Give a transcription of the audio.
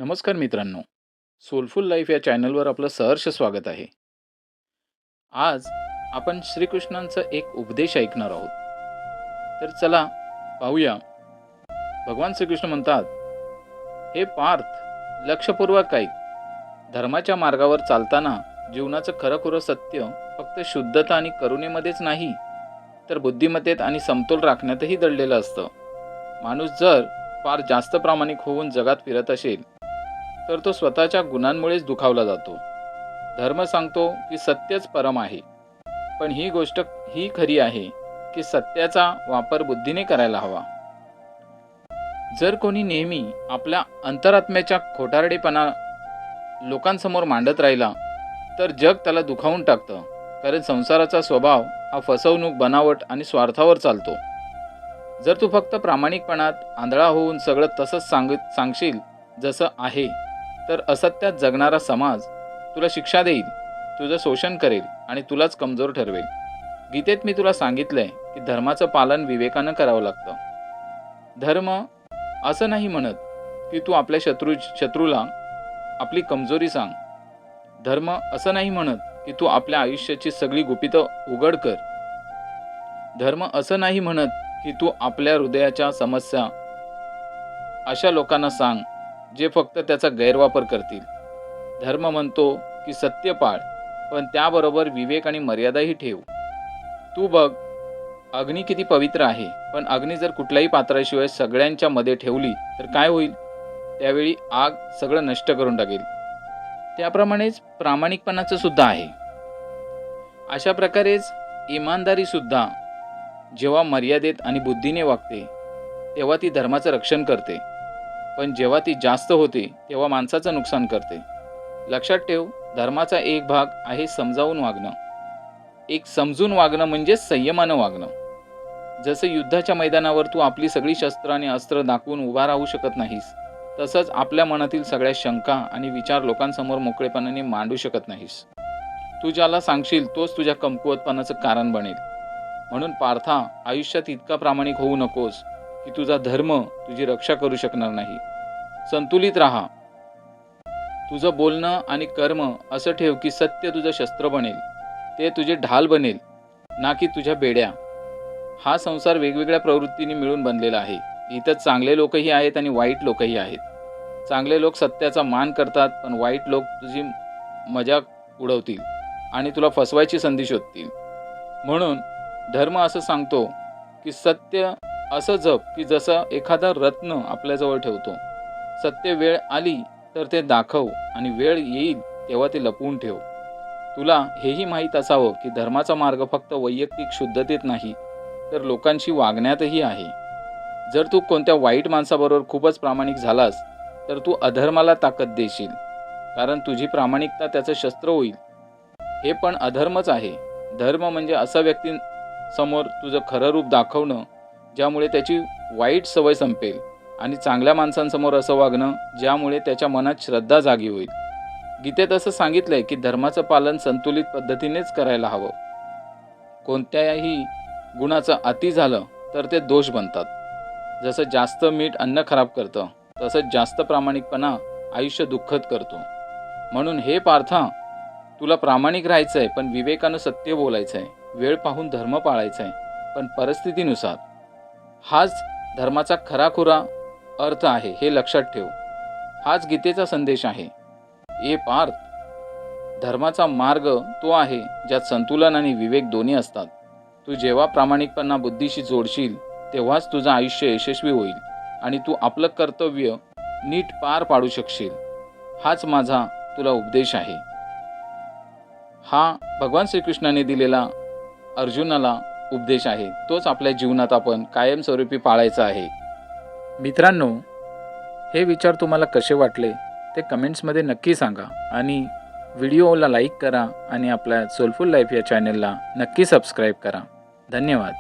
नमस्कार मित्रांनो, soulful life या चॅनलवर आपलं सहर्ष स्वागत आहे. आज आपण श्रीकृष्णांचा एक उपदेश ऐकणार आहोत. तर चला पाहूया. भगवान श्रीकृष्ण म्हणतात, हे पार्थ, लक्षपूर्वक ऐक. धर्माच्या मार्गावर चालताना जीवनाचं खरंखुरं सत्य फक्त शुद्धता आणि करुणेमध्येच नाही, तर बुद्धिमत्तेत आणि समतोल राखण्यातही दडलेलं असतं. माणूस जर फार जास्त प्रामाणिक होऊन जगात फिरत असेल तर तो स्वतःच्या गुणांमुळेच दुखावला जातो. धर्म सांगतो की सत्यच परम आहे, पण ही गोष्ट ही खरी आहे की सत्याचा वापर बुद्धीने करायला हवा. जर कोणी नेहमी आपल्या अंतरात्म्याच्या खोटारडेपणा लोकांसमोर मांडत राहिला तर जग त्याला दुखावून टाकतं, कारण संसाराचा स्वभाव हा फसवणूक, बनावट आणि स्वार्थावर चालतो. जर तू फक्त प्रामाणिकपणात आंधळा होऊन सगळं तसंच सांगशील जसं आहे, तर असत्यात जगणारा समाज तुला शिक्षा देईल, तुझं शोषण करेल आणि तुलाच कमजोर ठरवेल. गीतेत मी तुला सांगितलंय की धर्माचं पालन विवेकानं करावं लागतं. धर्म असं नाही म्हणत की तू आपल्या शत्रूला आपली कमजोरी सांग. धर्म असं नाही म्हणत की तू आपल्या आयुष्याची सगळी गुपितं उघड कर. धर्म असं नाही म्हणत की तू आपल्या हृदयाच्या समस्या अशा लोकांना सांग जे फक्त त्याचा गैरवापर करतील. धर्म म्हणतो की सत्य पाळ, पण त्याबरोबर विवेक आणि मर्यादाही ठेव. तू बघ, अग्नी किती पवित्र आहे, पण अग्नी जर कुठल्याही पात्राशिवाय सगळ्यांच्या मध्ये ठेवली तर काय होईल? त्यावेळी आग सगळं नष्ट करून टाकेल. त्याप्रमाणेच प्रामाणिकपणाचं सुद्धा आहे. अशा प्रकारेच इमानदारी सुद्धा जेव्हा मर्यादेत आणि बुद्धीने वागते तेव्हा ती धर्माचं रक्षण करते, पण जेव्हा ती जास्त होते तेव्हा माणसाचं नुकसान करते. लक्षात ठेव, धर्माचा एक भाग आहे समजावून वागणं. एक समजून वागणं म्हणजे संयमानं वागणं. जसं युद्धाच्या मैदानावर तू आपली सगळी शस्त्र आणि अस्त्र दाखवून उभा राहू शकत नाहीस, तसंच आपल्या मनातील सगळ्या शंका आणि विचार लोकांसमोर मोकळेपणाने मांडू शकत नाहीस. तू ज्याला सांगशील तोच तुझ्या कमकुवतपणाचं कारण बनेल. म्हणून पार्था, आयुष्यात इतका प्रामाणिक होऊ नकोस की तुझा धर्म तुझी रक्षा करू शकणार नाही. संतुलित राहा. तुझं बोलणं आणि कर्म असं ठेव की सत्य तुझं शस्त्र बनेल, ते तुझे ढाल बनेल, ना की तुझ्या बेड्या. हा संसार वेगवेगळ्या प्रवृत्तींनी मिळून बनलेला आहे. इथं चांगले लोकही आहेत आणि वाईट लोकही आहेत. चांगले लोक सत्याचा मान करतात, पण वाईट लोक तुझी मजाक उडवतील आणि तुला फसवायची संधी शोधतील. म्हणून धर्म असं सांगतो की सत्य असं जप की जसं एखादा रत्न आपल्याजवळ ठेवतो. सत्य वेळ आली तर ते दाखव आणि वेळ येईल तेव्हा ते लपवून ठेव. तुला हेही माहीत असावं की धर्माचा मार्ग फक्त वैयक्तिक शुद्धतेत नाही, तर लोकांशी वागण्यातही आहे. जर तू कोणत्या वाईट माणसाबरोबर खूपच प्रामाणिक झालास तर तू अधर्माला ताकद देशील, कारण तुझी प्रामाणिकता त्याचं शस्त्र होईल. हे पण अधर्मच आहे. धर्म म्हणजे असा व्यक्तींसमोर तुझं खरं रूप दाखवणं ज्यामुळे त्याची वाईट सवय संपेल, आणि चांगल्या माणसांसमोर असं वागणं ज्यामुळे त्याच्या मनात श्रद्धा जागी होईल. गीतेत असं सांगितलंय की धर्माचं पालन संतुलित पद्धतीनेच करायला हवं. कोणत्याही गुणाचं अति झालं तर ते दोष बनतात. जसं जास्त मीठ अन्न खराब करतं, तसंच जास्त प्रामाणिकपणा आयुष्य दुःखद करतो. म्हणून हे पार्था, तुला प्रामाणिक राहायचं आहे, पण विवेकानं सत्य बोलायचं आहे. वेळ पाहून धर्म पाळायचा आहे, पण परिस्थितीनुसार. हाच धर्माचा खराखुरा अर्थ आहे, हे लक्षात ठेव. हाच गीतेचा संदेश आहे. ए पार्थ, धर्माचा मार्ग तो आहे ज्यात संतुलन आणि विवेक दोन्ही असतात. तू जेव्हा प्रामाणिकपणा बुद्धीशी जोडशील तेव्हाच तुझं आयुष्य यशस्वी होईल आणि तू आपलं कर्तव्य नीट पार पाडू शकशील. हाच माझा तुला उपदेश आहे. हा भगवान श्रीकृष्णाने दिलेला अर्जुनाला उपदेश आहे. तोच आपल्या जीवनात आपण कायमस्वरूपी पाळायचा आहे. मित्रांनो, हे विचार तुम्हाला कसे वाटले ते कमेंट्समध्ये नक्की सांगा, आणि व्हिडिओला लाईक करा आणि आपल्या सोलफुल लाईफ या चॅनलला नक्की सबस्क्राईब करा. धन्यवाद.